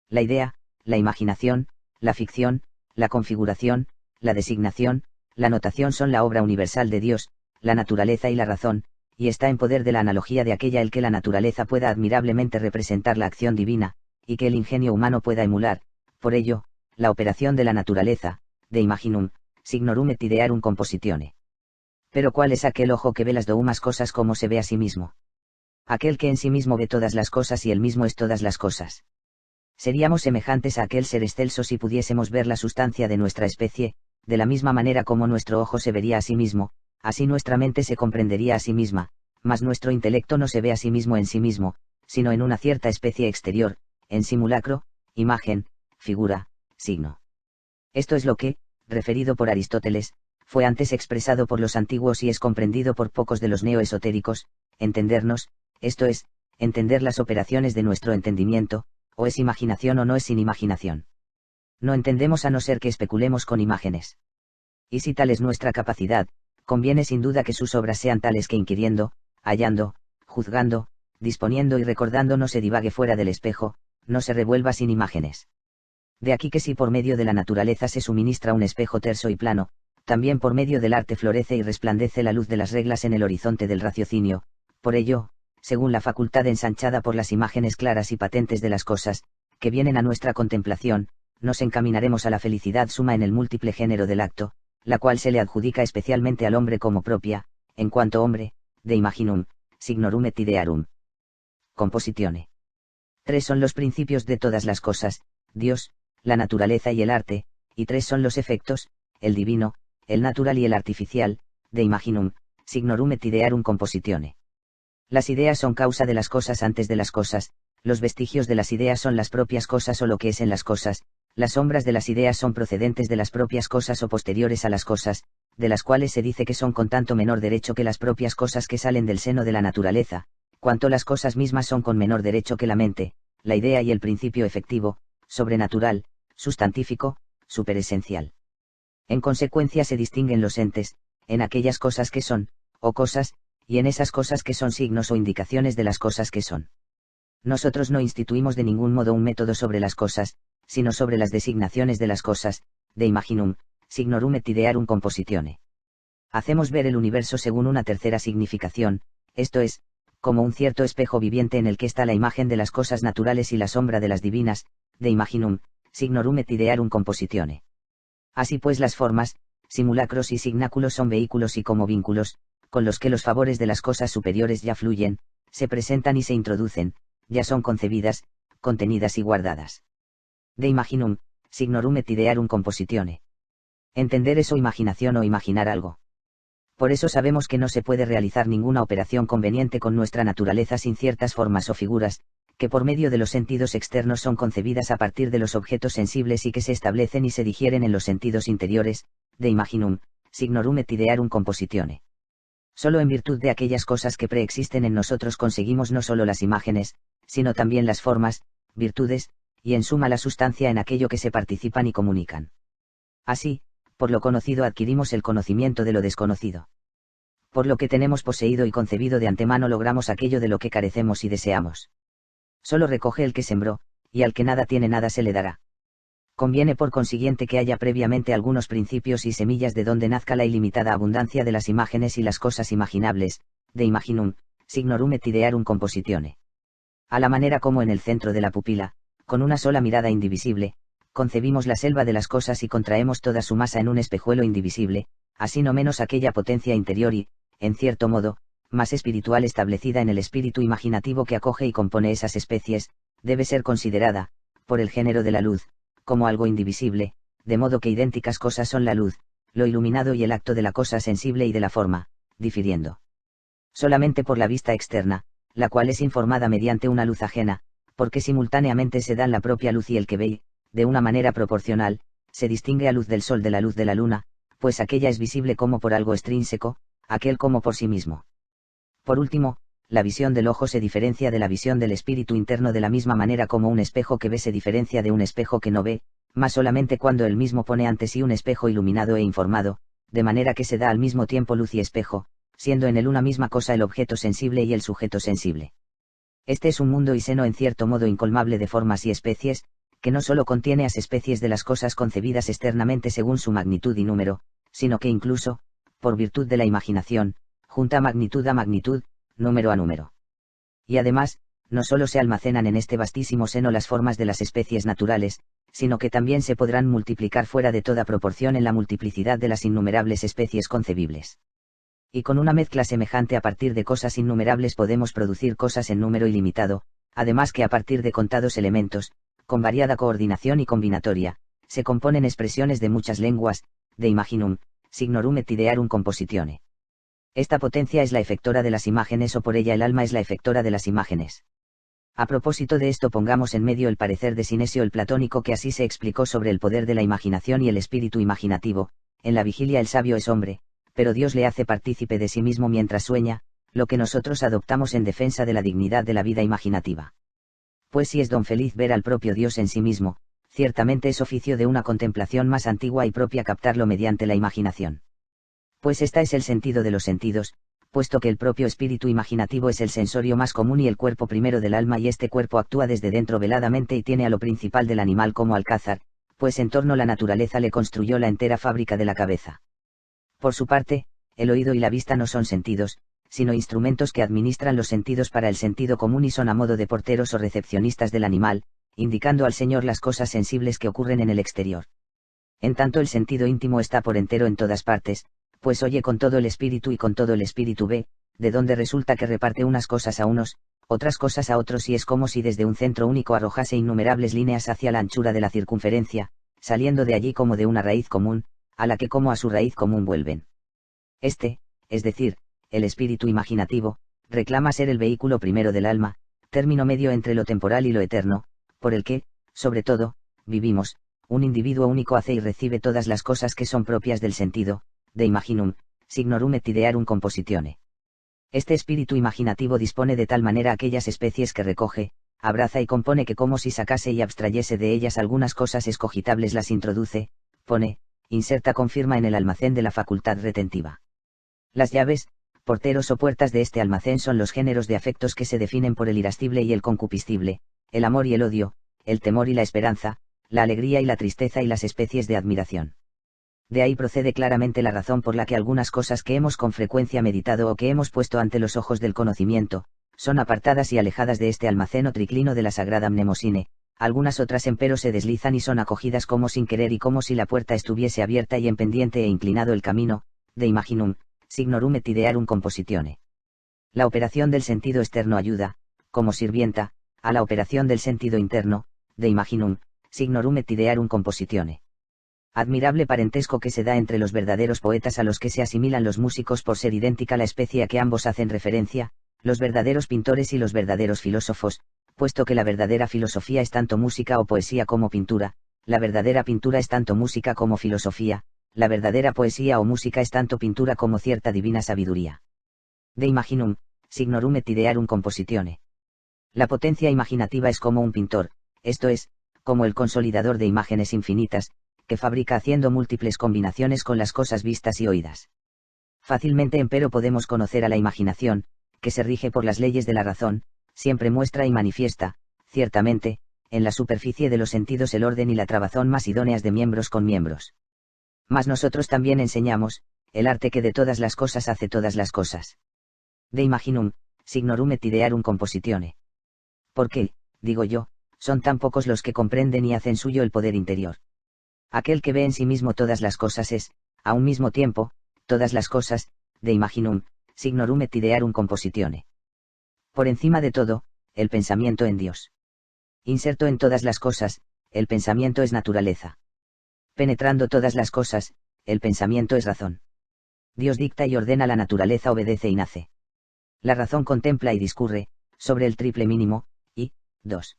La idea, la imaginación, la ficción, la configuración, la designación, la notación son la obra universal de Dios, la naturaleza y la razón, y está en poder de la analogía de aquella el que la naturaleza pueda admirablemente representar la acción divina, y que el ingenio humano pueda emular. Por ello, la operación de la naturaleza, de imaginum, signorum et idearum compositione. Pero ¿cuál es aquel ojo que ve las doumas cosas como se ve a sí mismo? Aquel que en sí mismo ve todas las cosas y él mismo es todas las cosas. Seríamos semejantes a aquel ser excelso si pudiésemos ver la sustancia de nuestra especie, de la misma manera como nuestro ojo se vería a sí mismo, así nuestra mente se comprendería a sí misma, mas nuestro intelecto no se ve a sí mismo en sí mismo, sino en una cierta especie exterior, en simulacro, imagen, figura, signo. Esto es lo que, referido por Aristóteles, fue antes expresado por los antiguos y es comprendido por pocos de los neoesotéricos, entendernos, esto es, entender las operaciones de nuestro entendimiento, o es imaginación o no es sin imaginación. No entendemos a no ser que especulemos con imágenes. Y si tal es nuestra capacidad, conviene sin duda que sus obras sean tales que inquiriendo, hallando, juzgando, disponiendo y recordando no se divague fuera del espejo, no se revuelva sin imágenes. De aquí que si por medio de la naturaleza se suministra un espejo terso y plano, también por medio del arte florece y resplandece la luz de las reglas en el horizonte del raciocinio. Por ello, según la facultad ensanchada por las imágenes claras y patentes de las cosas, que vienen a nuestra contemplación, nos encaminaremos a la felicidad suma en el múltiple género del acto, la cual se le adjudica especialmente al hombre como propia, en cuanto hombre, de imaginum, signorum et idearum. Compositione. 3 son los principios de todas las cosas, Dios, la naturaleza y el arte, y 3 son los efectos, el divino, el natural y el artificial, de imaginum, signorum et idearum compositione. Las ideas son causa de las cosas antes de las cosas, los vestigios de las ideas son las propias cosas o lo que es en las cosas, las sombras de las ideas son procedentes de las propias cosas o posteriores a las cosas, de las cuales se dice que son con tanto menor derecho que las propias cosas que salen del seno de la naturaleza, cuanto las cosas mismas son con menor derecho que la mente, la idea y el principio efectivo, sobrenatural, sustantífico, superesencial. En consecuencia se distinguen los entes, en aquellas cosas que son, o cosas, y en esas cosas que son signos o indicaciones de las cosas que son. Nosotros no instituimos de ningún modo un método sobre las cosas, sino sobre las designaciones de las cosas, de imaginum, signorum et idearum compositione. Hacemos ver el universo según una tercera significación, esto es, como un cierto espejo viviente en el que está la imagen de las cosas naturales y la sombra de las divinas, de imaginum, signorum et idearum compositione. Así pues las formas, simulacros y signáculos son vehículos y como vínculos, con los que los favores de las cosas superiores ya fluyen, se presentan y se introducen, ya son concebidas, contenidas y guardadas. De imaginum, signorum et idearum compositione. Entender es o imaginación o imaginar algo. Por eso sabemos que no se puede realizar ninguna operación conveniente con nuestra naturaleza sin ciertas formas o figuras, que por medio de los sentidos externos son concebidas a partir de los objetos sensibles y que se establecen y se digieren en los sentidos interiores, de imaginum, signorum et idearum compositione. Solo en virtud de aquellas cosas que preexisten en nosotros conseguimos no solo las imágenes, sino también las formas, virtudes, y en suma la sustancia en aquello que se participan y comunican. Así, por lo conocido adquirimos el conocimiento de lo desconocido. Por lo que tenemos poseído y concebido de antemano logramos aquello de lo que carecemos y deseamos. Solo recoge el que sembró, y al que nada tiene nada se le dará. Conviene por consiguiente que haya previamente algunos principios y semillas de donde nazca la ilimitada abundancia de las imágenes y las cosas imaginables, de imaginum, signorum et idearum compositione. A la manera como en el centro de la pupila, con una sola mirada indivisible, concebimos la selva de las cosas y contraemos toda su masa en un espejuelo indivisible, así no menos aquella potencia interior y, en cierto modo, más espiritual establecida en el espíritu imaginativo que acoge y compone esas especies, debe ser considerada, por el género de la luz, como algo indivisible, de modo que idénticas cosas son la luz, lo iluminado y el acto de la cosa sensible y de la forma, difiriendo solamente por la vista externa, la cual es informada mediante una luz ajena, porque simultáneamente se dan la propia luz y el que ve, de una manera proporcional, se distingue a luz del sol de la luz de la luna, pues aquella es visible como por algo extrínseco, aquel como por sí mismo. Por último, la visión del ojo se diferencia de la visión del espíritu interno de la misma manera como un espejo que ve se diferencia de un espejo que no ve, mas solamente cuando él mismo pone ante sí un espejo iluminado e informado, de manera que se da al mismo tiempo luz y espejo, siendo en él una misma cosa el objeto sensible y el sujeto sensible. Este es un mundo y seno en cierto modo incolmable de formas y especies, que no solo contiene las especies de las cosas concebidas externamente según su magnitud y número, sino que incluso, por virtud de la imaginación, junta magnitud a magnitud, número a número. Y además, no solo se almacenan en este vastísimo seno las formas de las especies naturales, sino que también se podrán multiplicar fuera de toda proporción en la multiplicidad de las innumerables especies concebibles. Y con una mezcla semejante a partir de cosas innumerables podemos producir cosas en número ilimitado, además que a partir de contados elementos, con variada coordinación y combinatoria, se componen expresiones de muchas lenguas, de imaginum, signorum et idearum compositione. Esta potencia es la efectora de las imágenes o por ella el alma es la efectora de las imágenes. A propósito de esto pongamos en medio el parecer de Sinesio el platónico que así se explicó sobre el poder de la imaginación y el espíritu imaginativo: en la vigilia el sabio es hombre, pero Dios le hace partícipe de sí mismo mientras sueña, lo que nosotros adoptamos en defensa de la dignidad de la vida imaginativa. Pues si es don feliz ver al propio Dios en sí mismo, ciertamente es oficio de una contemplación más antigua y propia captarlo mediante la imaginación. Pues esta es el sentido de los sentidos, puesto que el propio espíritu imaginativo es el sensorio más común y el cuerpo primero del alma, y este cuerpo actúa desde dentro veladamente y tiene a lo principal del animal como alcázar, pues en torno la naturaleza le construyó la entera fábrica de la cabeza. Por su parte, el oído y la vista no son sentidos, sino instrumentos que administran los sentidos para el sentido común y son a modo de porteros o recepcionistas del animal, indicando al Señor las cosas sensibles que ocurren en el exterior. En tanto el sentido íntimo está por entero en todas partes, pues oye con todo el espíritu y con todo el espíritu ve, de donde resulta que reparte unas cosas a unos, otras cosas a otros, y es como si desde un centro único arrojase innumerables líneas hacia la anchura de la circunferencia, saliendo de allí como de una raíz común, a la que como a su raíz común vuelven. Este, es decir, el espíritu imaginativo, reclama ser el vehículo primero del alma, término medio entre lo temporal y lo eterno, por el que, sobre todo, vivimos. Un individuo único hace y recibe todas las cosas que son propias del sentido, de imaginum, signorum et idearum compositione. Este espíritu imaginativo dispone de tal manera aquellas especies que recoge, abraza y compone que como si sacase y abstrayese de ellas algunas cosas escogitables las introduce, pone, inserta, confirma en el almacén de la facultad retentiva. Las llaves, porteros o puertas de este almacén son los géneros de afectos que se definen por el irascible y el concupiscible, el amor y el odio, el temor y la esperanza, la alegría y la tristeza y las especies de admiración. De ahí procede claramente la razón por la que algunas cosas que hemos con frecuencia meditado o que hemos puesto ante los ojos del conocimiento, son apartadas y alejadas de este almacén o triclino de la sagrada mnemosine, algunas otras empero se deslizan y son acogidas como sin querer y como si la puerta estuviese abierta y en pendiente e inclinado el camino, de imaginum, signorum et idearum compositione. La operación del sentido externo ayuda, como sirvienta, a la operación del sentido interno, de imaginum, signorum et idearum compositione. Admirable parentesco que se da entre los verdaderos poetas a los que se asimilan los músicos por ser idéntica la especie a que ambos hacen referencia, los verdaderos pintores y los verdaderos filósofos, puesto que la verdadera filosofía es tanto música o poesía como pintura, la verdadera pintura es tanto música como filosofía, la verdadera poesía o música es tanto pintura como cierta divina sabiduría. De imaginum, signorum et idearum compositione. La potencia imaginativa es como un pintor, esto es, como el consolidador de imágenes infinitas, que fabrica haciendo múltiples combinaciones con las cosas vistas y oídas. Fácilmente empero podemos conocer a la imaginación, que se rige por las leyes de la razón, siempre muestra y manifiesta, ciertamente, en la superficie de los sentidos el orden y la trabazón más idóneas de miembros con miembros. Mas nosotros también enseñamos, el arte que de todas las cosas hace todas las cosas. De imaginum, signorum et idearum compositione. Porque, digo yo, son tan pocos los que comprenden y hacen suyo el poder interior. Aquel que ve en sí mismo todas las cosas es, a un mismo tiempo, todas las cosas, de imaginum, signorum et idearum compositione. Por encima de todo, el pensamiento en Dios. Inserto en todas las cosas, el pensamiento es naturaleza. Penetrando todas las cosas, el pensamiento es razón. Dios dicta y ordena, la naturaleza obedece y nace. La razón contempla y discurre, sobre el triple mínimo, y, 2.